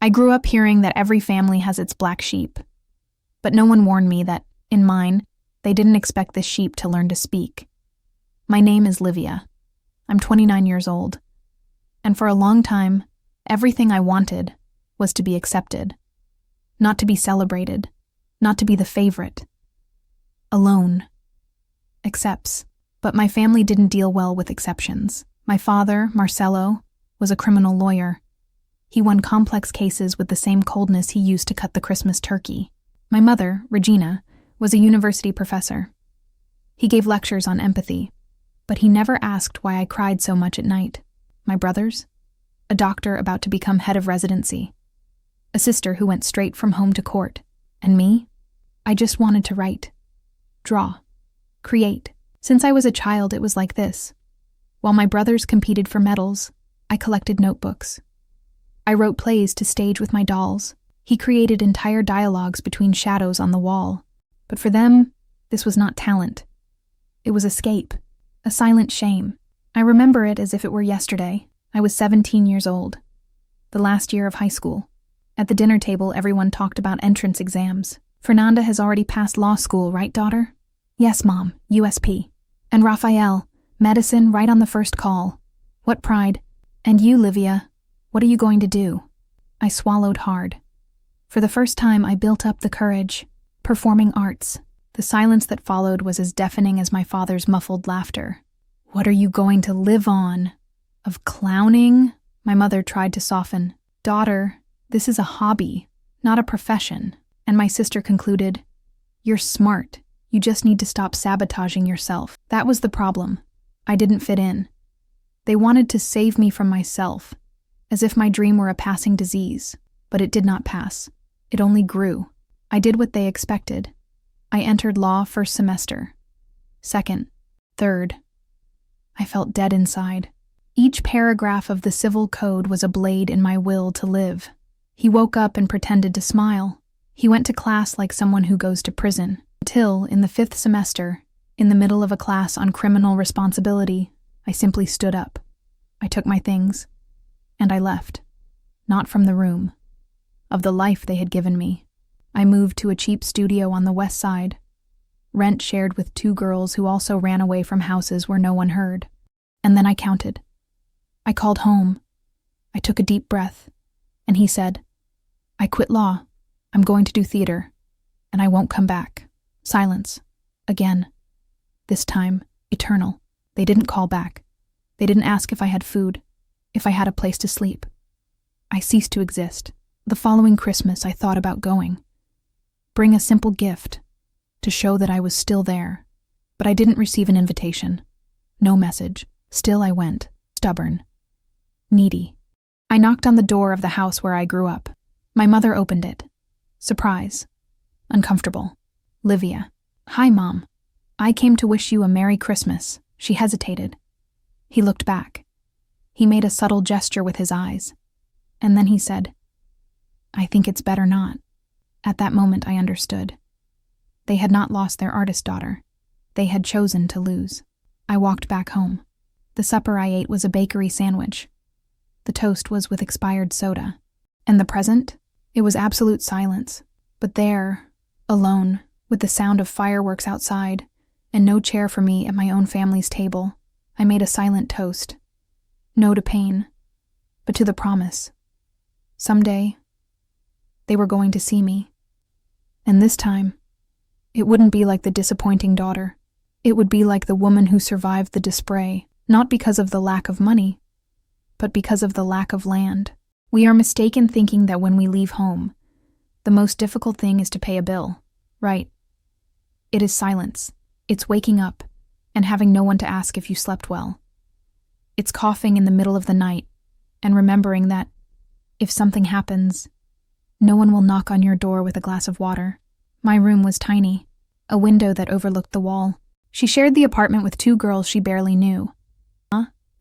I grew up hearing that every family has its black sheep, but no one warned me that, in mine, they didn't expect this sheep to learn to speak. My name is Livia. I'm 29 years old, and for a long time, everything I wanted was to be accepted, not to be celebrated, not to be the favorite. Alone. Accepts. But my family didn't deal well with exceptions. My father, Marcelo, was a criminal lawyer. He won complex cases with the same coldness he used to cut the Christmas turkey. My mother, Regina, was a university professor. He gave lectures on empathy, but he never asked why I cried so much at night. My brothers? A doctor about to become head of residency. A sister who went straight from home to court. And me? I just wanted to write, draw, create. Since I was a child, it was like this. While my brothers competed for medals, I collected notebooks. I wrote plays to stage with my dolls. He created entire dialogues between shadows on the wall. But for them, this was not talent. It was escape, a silent shame. I remember it as if it were yesterday. I was 17 years old, the last year of high school. At the dinner table, everyone talked about entrance exams. Fernanda has already passed law school, right, daughter? Yes, Mom, USP. And Raphael, medicine right on the first call. What pride. And you, Livia, what are you going to do? I swallowed hard. For the first time, I built up the courage. Performing arts. The silence that followed was as deafening as my father's muffled laughter. What are you going to live on? Of clowning? My mother tried to soften. Daughter, this is a hobby, not a profession. And my sister concluded, you're smart. You just need to stop sabotaging yourself. That was the problem. I didn't fit in. They wanted to save me from myself, as if my dream were a passing disease. But it did not pass. It only grew. I did what they expected. I entered law first semester. Second, third. I felt dead inside. Each paragraph of the civil code was a blade in my will to live. He woke up and pretended to smile. He went to class like someone who goes to prison. Until, in the 5th semester, in the middle of a class on criminal responsibility, I simply stood up. I took my things, and I left. Not from the room. Of the life they had given me. I moved to a cheap studio on the west side. Rent shared with 2 girls who also ran away from houses where no one heard. And then I counted. I called home. I took a deep breath. And he said, I quit law. I'm going to do theater. And I won't come back. Silence. Again. This time, eternal. They didn't call back. They didn't ask if I had food, if I had a place to sleep. I ceased to exist. The following Christmas, I thought about going. Bring a simple gift to show that I was still there. But I didn't receive an invitation. No message. Still I went. Stubborn. Needy. I knocked on the door of the house where I grew up. My mother opened it. Surprise. Uncomfortable. Livia. Hi, Mom. I came to wish you a Merry Christmas. She hesitated. He looked back. He made a subtle gesture with his eyes. And then he said, I think it's better not. At that moment, I understood. They had not lost their artist daughter. They had chosen to lose. I walked back home. The supper I ate was a bakery sandwich. The toast was with expired soda. And the present? It was absolute silence. But there, alone, with the sound of fireworks outside, and no chair for me at my own family's table, I made a silent toast. No to pain, but to the promise. Someday, they were going to see me. And this time, it wouldn't be like the disappointing daughter. It would be like the woman who survived the display, not because of the lack of money, but because of the lack of land. We are mistaken thinking that when we leave home, the most difficult thing is to pay a bill, right? It is silence. It's waking up and having no one to ask if you slept well. It's coughing in the middle of the night and remembering that if something happens, no one will knock on your door with a glass of water. My room was tiny, a window that overlooked the wall. She shared the apartment with 2 girls she barely knew.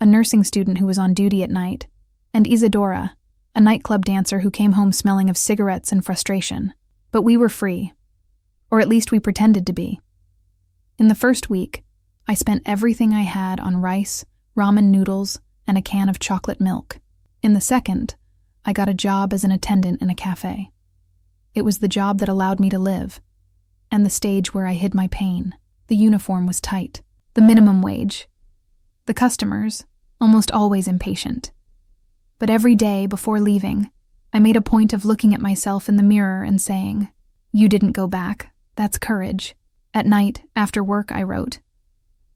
A nursing student who was on duty at night, and Isadora, a nightclub dancer who came home smelling of cigarettes and frustration. But we were free. Or at least we pretended to be. In the first week, I spent everything I had on rice, ramen noodles, and a can of chocolate milk. In the second, I got a job as an attendant in a cafe. It was the job that allowed me to live, and the stage where I hid my pain. The uniform was tight, the minimum wage. The customers, almost always impatient. But every day before leaving, I made a point of looking at myself in the mirror and saying, "You didn't go back. That's courage." At night, after work, I wrote.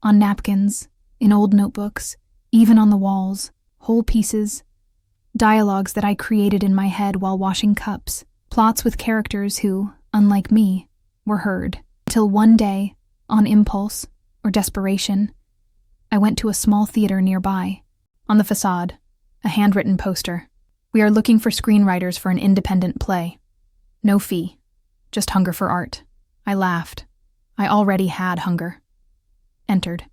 On napkins, in old notebooks, even on the walls, whole pieces, dialogues that I created in my head while washing cups, plots with characters who, unlike me, were heard. Till one day, on impulse or desperation, I went to a small theater nearby. On the facade, a handwritten poster. "We are looking for screenwriters for an independent play. No fee, just hunger for art." I laughed. I already had hunger. Entered.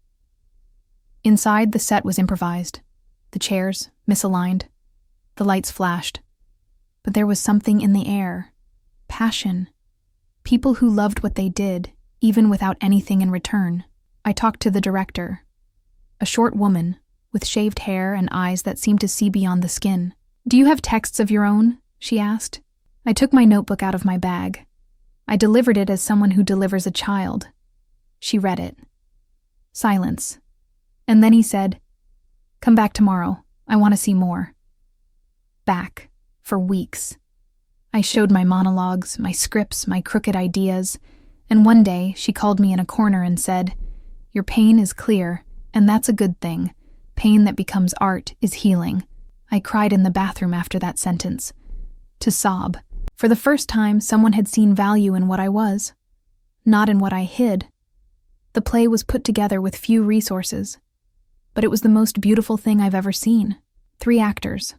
Inside, the set was improvised. The chairs, misaligned. The lights flashed. But there was something in the air. Passion. People who loved what they did, even without anything in return. I talked to the director. A short woman, with shaved hair and eyes that seemed to see beyond the skin. "Do you have texts of your own?" she asked. I took my notebook out of my bag. I delivered it as someone who delivers a child. She read it. Silence. And then he said, "Come back tomorrow. I want to see more." Back. For weeks. I showed my monologues, my scripts, my crooked ideas, and one day she called me in a corner and said, "Your pain is clear, and that's a good thing. Pain that becomes art is healing." I cried in the bathroom after that sentence. To sob. For the first time, someone had seen value in what I was, not in what I hid. The play was put together with few resources, but it was the most beautiful thing I've ever seen. 3 actors,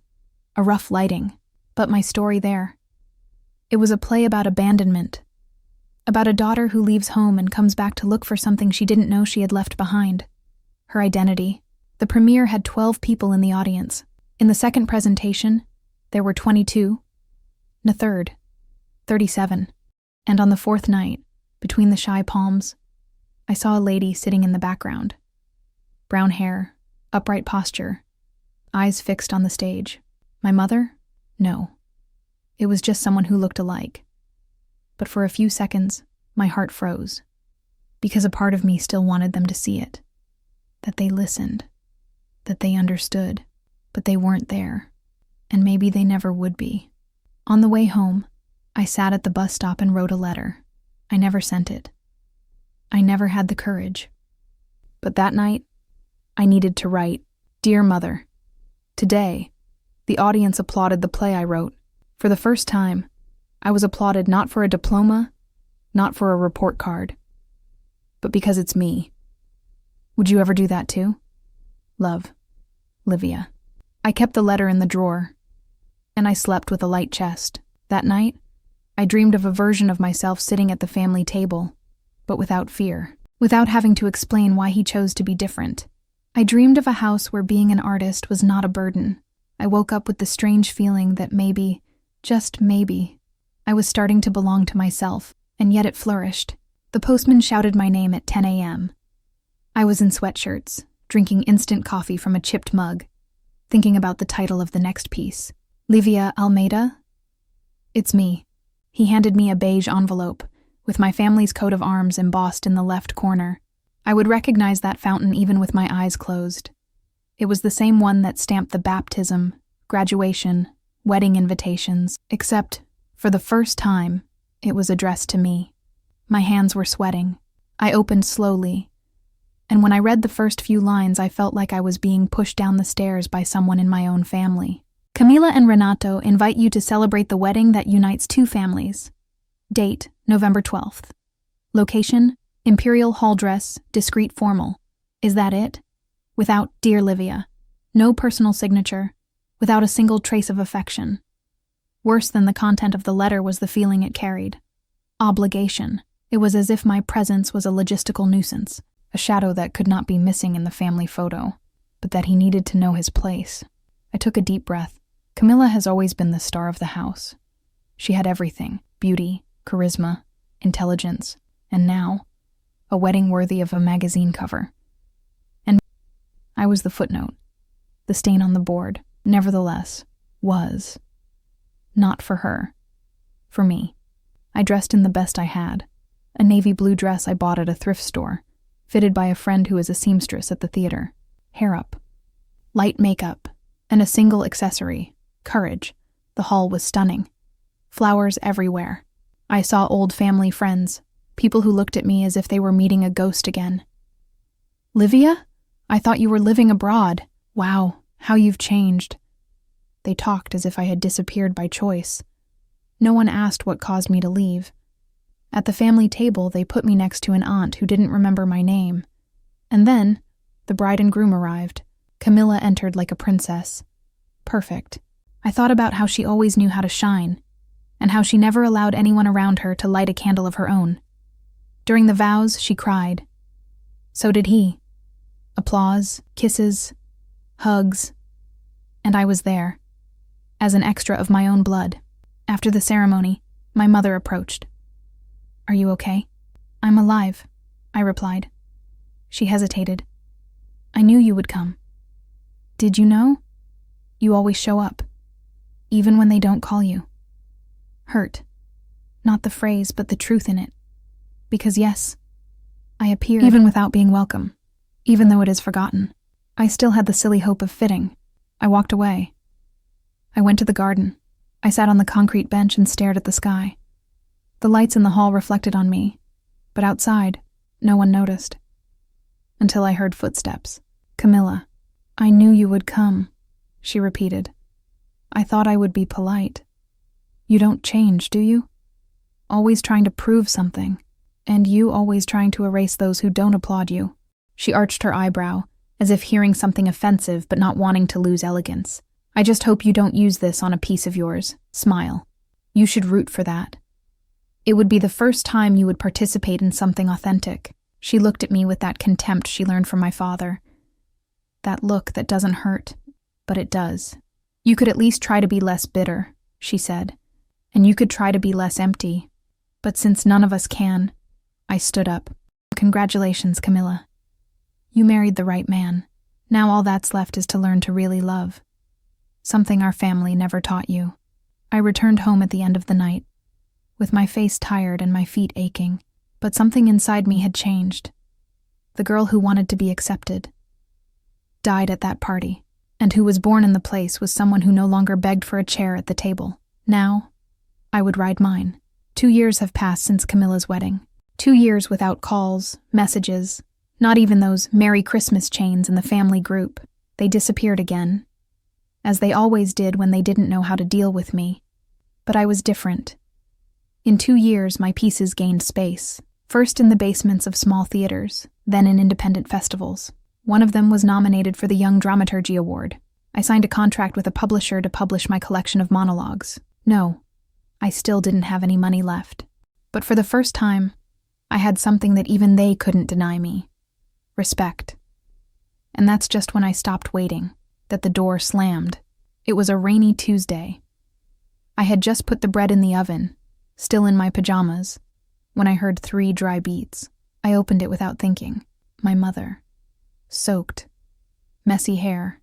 a rough lighting, but my story there. It was a play about abandonment, about a daughter who leaves home and comes back to look for something she didn't know she had left behind. Her identity. The premiere had 12 people in the audience. In the second presentation, there were 22. In the third, 37. And on the fourth night, between the shy palms, I saw a lady sitting in the background. Brown hair, upright posture, eyes fixed on the stage. My mother? No. It was just someone who looked alike. But for a few seconds, my heart froze, because a part of me still wanted them to see it. That they listened, that they understood, but they weren't there, and maybe they never would be. On the way home, I sat at the bus stop and wrote a letter. I never sent it. I never had the courage. But that night, I needed to write, "Dear Mother, today, the audience applauded the play I wrote. For the first time, I was applauded not for a diploma, not for a report card, but because it's me. Would you ever do that too? Love, Livia." I kept the letter in the drawer, and I slept with a light chest. That night, I dreamed of a version of myself sitting at the family table, but without fear, without having to explain why he chose to be different. I dreamed of a house where being an artist was not a burden. I woke up with the strange feeling that maybe, just maybe, I was starting to belong to myself, and yet it flourished. The postman shouted my name at 10 a.m. I was in sweatshirts, drinking instant coffee from a chipped mug, thinking about the title of the next piece. Livia Almeida? It's me. He handed me a beige envelope, with my family's coat of arms embossed in the left corner. I would recognize that fountain even with my eyes closed. It was the same one that stamped the baptism, graduation, wedding invitations, except, for the first time, it was addressed to me. My hands were sweating. I opened slowly, and when I read the first few lines, I felt like I was being pushed down the stairs by someone in my own family. Camila and Renato invite you to celebrate the wedding that unites 2 families. Date, November 12th. Location, Imperial Hall dress, discreet formal. Is that it? Without "Dear Livia." No personal signature, without a single trace of affection. Worse than the content of the letter was the feeling it carried. Obligation. It was as if my presence was a logistical nuisance, a shadow that could not be missing in the family photo, but that he needed to know his place. I took a deep breath. Camilla has always been the star of the house. She had everything: beauty, charisma, intelligence, and now, a wedding worthy of a magazine cover. And I was the footnote, the stain on the board, nevertheless, was. Not for her. For me. I dressed in the best I had. A navy blue dress I bought at a thrift store, fitted by a friend who is a seamstress at the theater. Hair up. Light makeup. And a single accessory. Courage. The hall was stunning. Flowers everywhere. I saw old family friends, people who looked at me as if they were meeting a ghost again. Livia? I thought you were living abroad. Wow, how you've changed. They talked as if I had disappeared by choice. No one asked what caused me to leave. At the family table, they put me next to an aunt who didn't remember my name. And then, the bride and groom arrived. Camilla entered like a princess. Perfect. I thought about how she always knew how to shine, and how she never allowed anyone around her to light a candle of her own. During the vows, she cried. So did he. Applause, kisses, hugs, and I was there, as an extra of my own blood. After the ceremony, my mother approached. Are you okay? I'm alive, I replied. She hesitated. I knew you would come. Did you know? You always show up, even when they don't call you. Hurt. Not the phrase, but the truth in it. Because yes, I appeared even without being welcome, even though it is forgotten. I still had the silly hope of fitting. I walked away. I went to the garden. I sat on the concrete bench and stared at the sky. The lights in the hall reflected on me, but outside, no one noticed. Until I heard footsteps. Camilla, I knew you would come, she repeated. I thought I would be polite. You don't change, do you? Always trying to prove something, and you always trying to erase those who don't applaud you. She arched her eyebrow, as if hearing something offensive but not wanting to lose elegance. I just hope you don't use this on a piece of yours. Smile. You should root for that. It would be the first time you would participate in something authentic. She looked at me with that contempt she learned from my father. That look that doesn't hurt, but it does. You could at least try to be less bitter, she said, and you could try to be less empty. But since none of us can, I stood up. Congratulations, Camilla. You married the right man. Now all that's left is to learn to really love. Something our family never taught you. I returned home at the end of the night, with my face tired and my feet aching, but something inside me had changed. The girl who wanted to be accepted died at that party, and who was born in the place was someone who no longer begged for a chair at the table. Now, I would ride mine. 2 years have passed since Camilla's wedding. 2 years without calls, messages, not even those Merry Christmas chains in the family group. They disappeared again, as they always did when they didn't know how to deal with me. But I was different. In 2 years, my pieces gained space, first in the basements of small theaters, then in independent festivals. One of them was nominated for the Young Dramaturgy Award. I signed a contract with a publisher to publish my collection of monologues. No, I still didn't have any money left. But for the first time, I had something that even they couldn't deny me. Respect. And that's just when I stopped waiting, that the door slammed. It was a rainy Tuesday. I had just put the bread in the oven, still in my pajamas, when I heard 3 dry beats. I opened it without thinking. My mother. Soaked. Messy hair.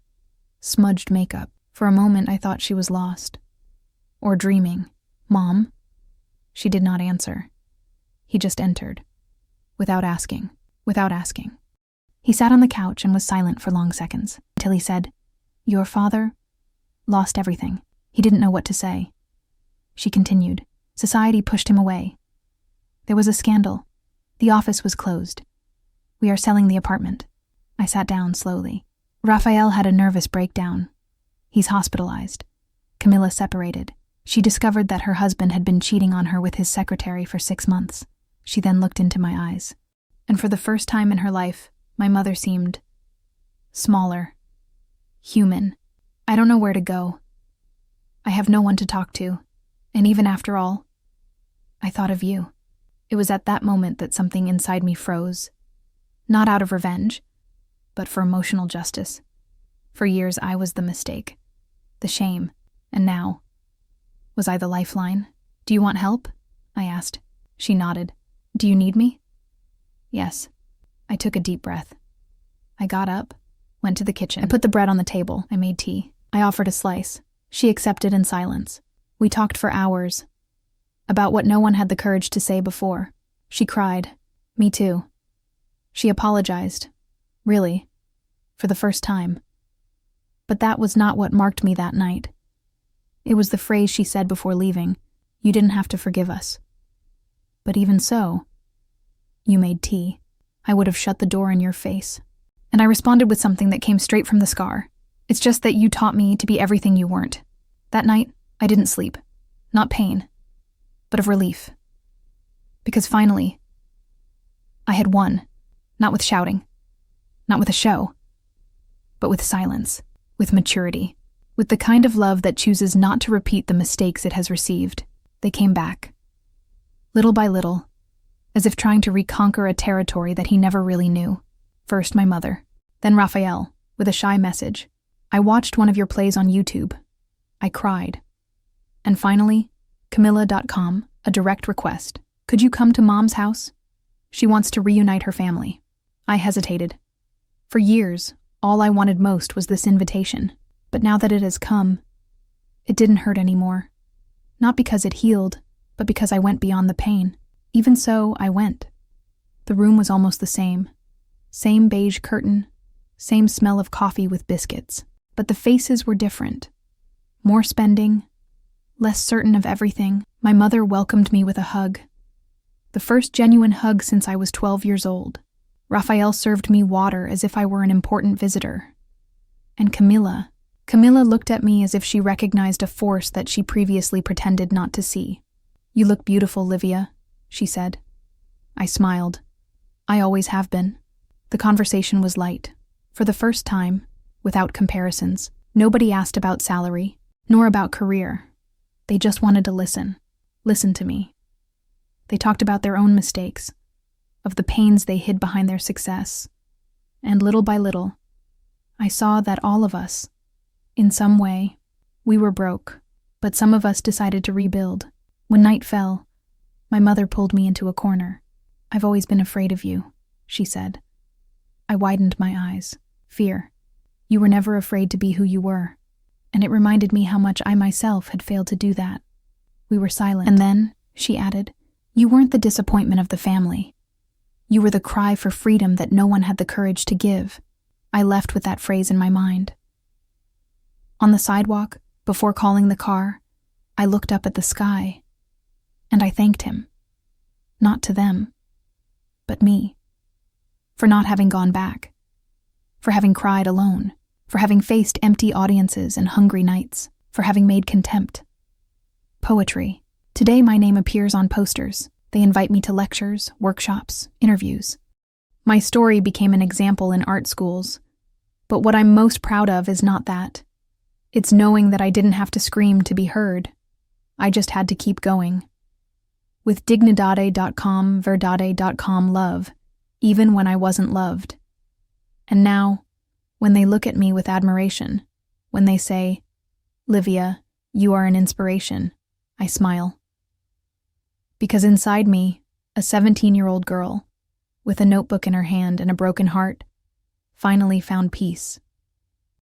Smudged makeup. For a moment I thought she was lost. Or dreaming. Mom? She did not answer. He just entered. Without asking. He sat on the couch and was silent for long seconds, until he said, Your father lost everything. He didn't know what to say. She continued. Society pushed him away. There was a scandal. The office was closed. We are selling the apartment. I sat down slowly. Raphael had a nervous breakdown. He's hospitalized. Camilla separated. She discovered that her husband had been cheating on her with his secretary for 6 months. She then looked into my eyes. And for the first time in her life, my mother seemed smaller. Human. I don't know where to go. I have no one to talk to. And even after all, I thought of you. It was at that moment that something inside me froze. Not out of revenge, but for emotional justice. For years I was the mistake, the shame, and now, was I the lifeline? Do you want help? I asked. She nodded. Do you need me? Yes. I took a deep breath. I got up, went to the kitchen. I put the bread on the table. I made tea. I offered a slice. She accepted in silence. We talked for hours, about what no one had the courage to say before. She cried. Me too. She apologized. Really. For the first time. But that was not what marked me that night. It was the phrase she said before leaving. You didn't have to forgive us. But even so, you made tea. I would have shut the door in your face. And I responded with something that came straight from the scar. It's just that you taught me to be everything you weren't. That night, I didn't sleep. Not pain, but of relief. Because finally, I had won. Not with shouting. Not with a show. But with silence. With maturity. With the kind of love that chooses not to repeat the mistakes it has received. They came back. Little by little, as if trying to reconquer a territory that he never really knew. First my mother, then Raphael, with a shy message. I watched one of your plays on YouTube. I cried. And finally, Camilla.com, a direct request. Could you come to Mom's house? She wants to reunite her family. I hesitated. For years, all I wanted most was this invitation. But now that it has come, it didn't hurt anymore. Not because it healed, but because I went beyond the pain. Even so, I went. The room was almost the same. Same beige curtain, same smell of coffee with biscuits. But the faces were different. More spending, less certain of everything. My mother welcomed me with a hug. The first genuine hug since I was 12 years old. Raphael served me water as if I were an important visitor. And Camilla looked at me as if she recognized a force that she previously pretended not to see. You look beautiful, Livia, she said. I smiled. I always have been. The conversation was light. For the first time, without comparisons. Nobody asked about salary, nor about career. They just wanted to listen. Listen to me. They talked about their own mistakes, of the pains they hid behind their success. And little by little, I saw that all of us, in some way, we were broke, but some of us decided to rebuild. When night fell, my mother pulled me into a corner. I've always been afraid of you, she said. I widened my eyes. Fear. You were never afraid to be who you were. And it reminded me how much I myself had failed to do that. We were silent. And then, she added, you weren't the disappointment of the family. You were the cry for freedom that no one had the courage to give. I left with that phrase in my mind. On the sidewalk, before calling the car, I looked up at the sky, and I thanked him. Not to them, but me. For not having gone back. For having cried alone. For having faced empty audiences and hungry nights. For having made contempt. Poetry. Today my name appears on posters. They invite me to lectures, workshops, interviews. My story became an example in art schools. But what I'm most proud of is not that. It's knowing that I didn't have to scream to be heard. I just had to keep going. With dignidade.com, verdade.com love, even when I wasn't loved. And now, when they look at me with admiration, when they say, Livia, you are an inspiration, I smile. Because inside me, a 17-year-old girl, with a notebook in her hand and a broken heart, finally found peace.